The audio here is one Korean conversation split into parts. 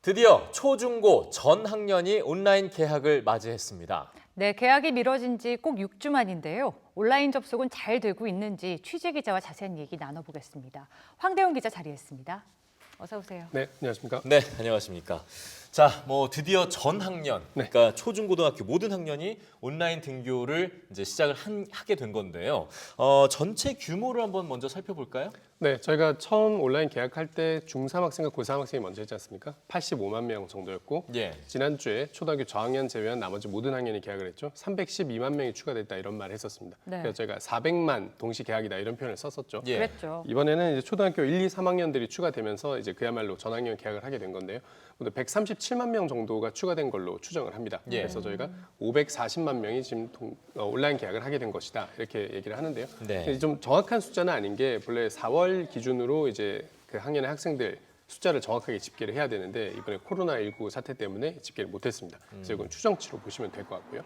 드디어 초중고 전 학년이 온라인 개학을 맞이했습니다. 네, 개학이 미뤄진 지 꼭 6주 만인데요. 온라인 접속은 잘 되고 있는지 취재 기자와 자세한 얘기 나눠보겠습니다. 황대웅 기자 자리했습니다. 어서 오세요. 네, 안녕하십니까? 네, 안녕하십니까. 자, 드디어 전 학년, 네. 그러니까 초중고등학교 모든 학년이 온라인 등교를 이제 시작을 하게 된 건데요. 전체 규모를 한번 먼저 살펴볼까요? 네, 저희가 처음 온라인 개학할 때 중3 학생과 고3 학생이 먼저 했지 않습니까? 85만 명 정도였고 예. 지난주에 초등학교 저학년 제외한 나머지 모든 학년이 개학을 했죠. 312만 명이 추가됐다 이런 말을 했었습니다. 네. 그래서 저희가 400만 동시 개학이다 이런 표현을 썼었죠. 예. 그랬죠. 이번에는 이제 초등학교 1, 2, 3학년들이 추가되면서 이제 그야말로 전학년 개학을 하게 된 건데요. 오늘 137만 명 정도가 추가된 걸로 추정을 합니다. 예. 그래서 저희가 540만 명이 지금 온라인 개학을 하게 된 것이다 이렇게 얘기를 하는데요. 네. 좀 정확한 숫자는 아닌 게 본래 4월 기준으로 이제 그 학년의 학생들 숫자를 정확하게 집계를 해야 되는데 이번에 코로나19 사태 때문에 집계를 못했습니다. 그래서 이건 추정치로 보시면 될 것 같고요.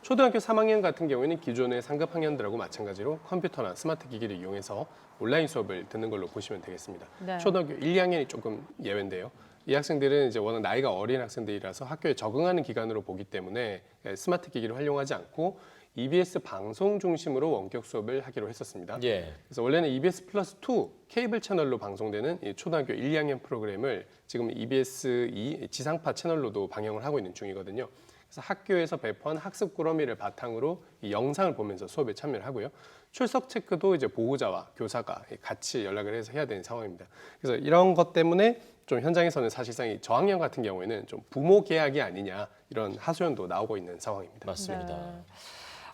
초등학교 3학년 같은 경우에는 기존의 상급 학년들하고 마찬가지로 컴퓨터나 스마트 기기를 이용해서 온라인 수업을 듣는 걸로 보시면 되겠습니다. 네. 초등학교 1, 2학년이 조금 예외인데요. 이 학생들은 이제 워낙 나이가 어린 학생들이라서 학교에 적응하는 기간으로 보기 때문에 스마트 기기를 활용하지 않고 EBS 방송 중심으로 원격 수업을 하기로 했었습니다. 예. 그래서 원래는 EBS 플러스 2 케이블 채널로 방송되는 이 초등학교 1, 2학년 프로그램을 지금 EBS 2 지상파 채널로도 방영을 하고 있는 중이거든요. 그래서 학교에서 배포한 학습 꾸러미를 바탕으로 이 영상을 보면서 수업에 참여를 하고요. 출석 체크도 이제 보호자와 교사가 같이 연락을 해서 해야 되는 상황입니다. 그래서 이런 것 때문에 좀 현장에서는 사실상 이 저학년 같은 경우에는 좀 부모 계약이 아니냐 이런 하소연도 나오고 있는 상황입니다. 맞습니다. 네.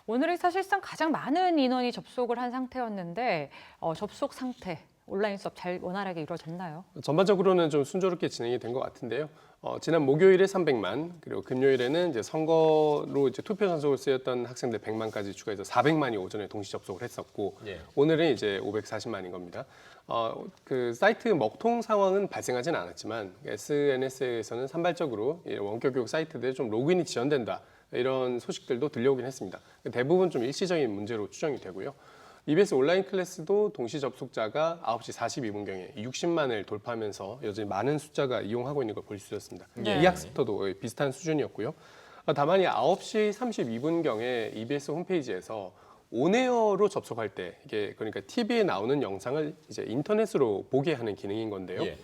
오늘이 사실상 가장 많은 인원이 접속을 한 상태였는데 접속 상태, 온라인 수업 잘 원활하게 이루어졌나요? 전반적으로는 좀 순조롭게 진행이 된 것 같은데요. 지난 목요일에 300만, 그리고 금요일에는 이제 선거로 이제 투표 선수로 쓰였던 학생들 100만까지 추가해서 400만이 오전에 동시 접속을 했었고, 예. 오늘은 이제 540만인 겁니다. 그 사이트 먹통 상황은 발생하지는 않았지만 SNS에서는 산발적으로 원격 교육 사이트들에 좀 로그인이 지연된다 이런 소식들도 들려오긴 했습니다. 대부분 좀 일시적인 문제로 추정이 되고요. EBS 온라인 클래스도 동시 접속자가 9시 42분경에 60만을 돌파하면서 여전히 많은 숫자가 이용하고 있는 걸 볼 수 있었습니다. 네. 이학스터도 비슷한 수준이었고요. 다만 이 9시 32분경에 EBS 홈페이지에서 온에어로 접속할 때 이게 그러니까 TV에 나오는 영상을 이제 인터넷으로 보게 하는 기능인 건데요. 예.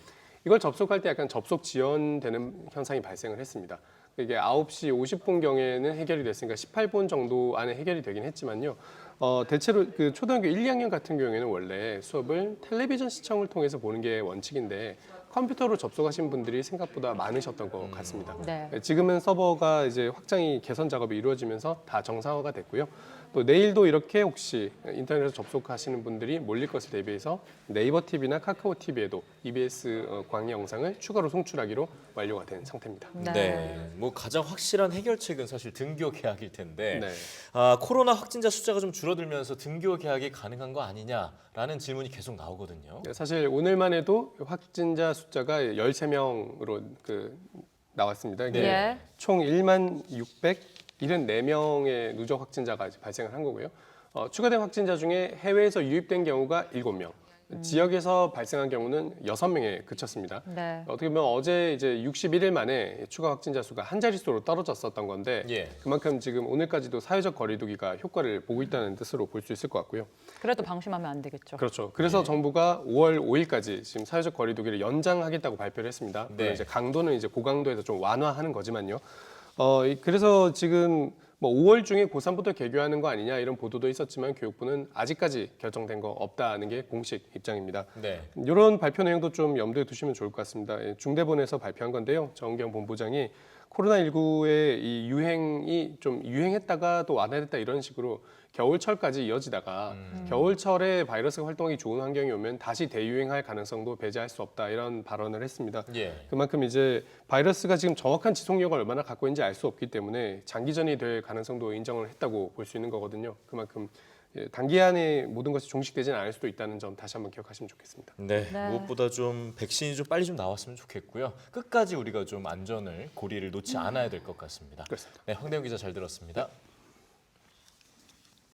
이걸 접속할 때 약간 접속 지연되는 현상이 발생을 했습니다. 이게 9시 50분경에는 해결이 됐으니까 18분 정도 안에 해결이 되긴 했지만요. 대체로 그 초등학교 1, 2학년 같은 경우에는 원래 수업을 텔레비전 시청을 통해서 보는 게 원칙인데 컴퓨터로 접속하신 분들이 생각보다 많으셨던 것 같습니다. 네. 지금은 서버가 이제 확장이 개선 작업이 이루어지면서 다 정상화가 됐고요. 또 내일도 이렇게 혹시 인터넷에서 접속하시는 분들이 몰릴 것을 대비해서 네이버 TV나 카카오 TV에도 EBS 강의 영상을 추가로 송출하기로 완료가 된 상태입니다. 네. 가장 확실한 해결책은 사실 등교 개학일 텐데 네. 코로나 확진자 숫자가 좀 줄어들면서 등교 개학이 가능한 거 아니냐라는 질문이 계속 나오거든요. 사실 오늘만 해도 확진자 숫자가 13명으로 나왔습니다. 이게 예. 총 1만 674명의 누적 확진자가 발생을 한 거고요. 추가된 확진자 중에 해외에서 유입된 경우가 7명, 지역에서 발생한 경우는 6명에 그쳤습니다. 네. 어떻게 보면 어제 이제 61일 만에 추가 확진자 수가 한 자릿수로 떨어졌었던 건데 예. 그만큼 지금 오늘까지도 사회적 거리두기가 효과를 보고 있다는 뜻으로 볼 수 있을 것 같고요. 그래도 방심하면 안 되겠죠. 그렇죠. 그래서 예. 정부가 5월 5일까지 지금 사회적 거리두기를 연장하겠다고 발표를 했습니다. 물론 네. 이제 강도는 이제 고강도에서 좀 완화하는 거지만요. 그래서 지금 5월 중에 고3부터 개교하는 거 아니냐 이런 보도도 있었지만 교육부는 아직까지 결정된 거 없다는 게 공식 입장입니다. 네. 이런 발표 내용도 좀 염두에 두시면 좋을 것 같습니다. 중대본에서 발표한 건데요. 정은경 본부장이 코로나19의 이 유행이 좀 유행했다가 또 완화됐다 이런 식으로 겨울철까지 이어지다가 겨울철에 바이러스가 활동하기 좋은 환경이 오면 다시 대유행할 가능성도 배제할 수 없다 이런 발언을 했습니다. 예. 그만큼 이제 바이러스가 지금 정확한 지속력을 얼마나 갖고 있는지 알 수 없기 때문에 장기전이 될 가능성도 인정을 했다고 볼 수 있는 거거든요. 그만큼 단기안에 모든 것이 종식되지는 않을 수도 있다는 점 다시 한번 기억하시면 좋겠습니다. 네, 네. 무엇보다 좀 백신이 좀 빨리 좀 나왔으면 좋겠고요. 끝까지 우리가 좀 안전을 고리를 놓지 않아야 될 것 같습니다. 그렇습니다. 네, 황대웅 기자 잘 들었습니다.